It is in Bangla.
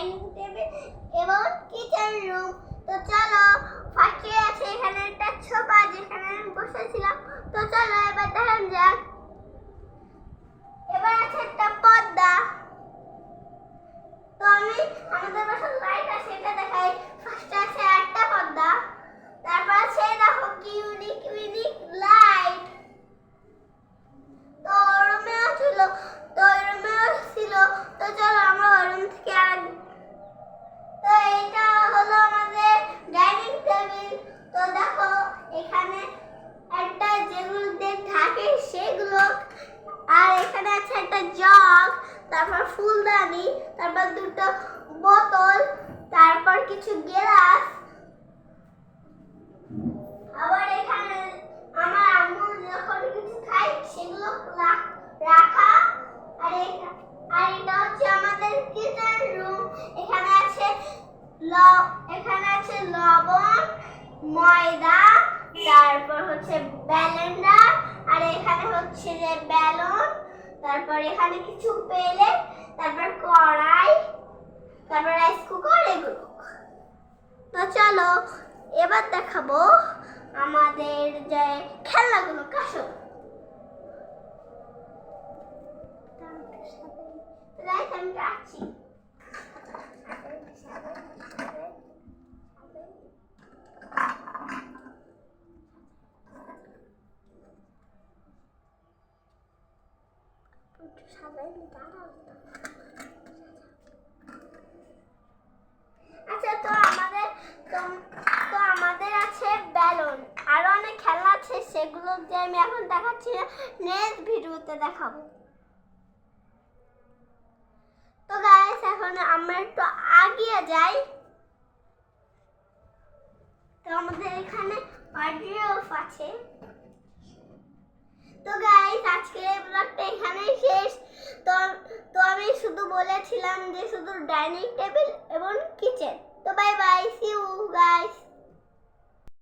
ডাইনিং টেবিল এবং কিচেন রুম। তো চলো, ফার্স্টে আছে এখানে একটা সোফা যেখানে আমি বসেছিলাম। তো চলো এবার দেখান যাক। এবার আছে একটা পর্দা। তো আমি আমাদের বাসার লাইট আছে এটা দেখাই। ফার্স্টে আছে একটা পর্দা, তারপর আছে দেখো কি ইউনিক ইউনিক লাইট। তো রুমেও ছিল, তো চলো আমরা ওই রুম থেকে তো এটা হলো আমাদের ডাইনিং টেবিল। তো দেখো এখানে একটা যেগুলো দিয়ে ঢাকে সেগুলো, আর এখানে আছে একটা জগ, তারপর ফুলদানি, তারপর দুটো বোতল, তারপর কিছু গ্লাস। আবার এখানে আমার আম্মু যখন কিছু খায় সেগুলো রাখা। আর এটা হচ্ছে আমাদের কিচেন রুম। এখানে আছে লবণ, ময়দা, তারপর হচ্ছে ব্লেন্ডার, আর এখানে হচ্ছে যে বেলুন, তারপর এখানে কিছু প্লেট, তারপর কড়াই, তারপর রাইস কুকার এগুলো। তো চলো এবার দেখাবো আমাদের যে খেলনাগুলো কাশো। আমি কাটছি। আচ্ছা, তো আমাদের আছে বেলুন, আরো অনেক খেলনা আছে, সেগুলো যে আমি এখন দেখাচ্ছি না, নেক্সট ভিডিওতে দেখাবো। তো গাইস এখন আমরা একটু আগিয়ে যাই। তো আমাদের এখানে ওয়ার্ড্রোব আছে। তো গাইস আজকের এই ব্লগটা এখানেই শেষ। তো আমি শুধু বলেছিলাম যে শুধু ডাইনিং টেবিল এবং কিচেন। তো bye bye, see you guys.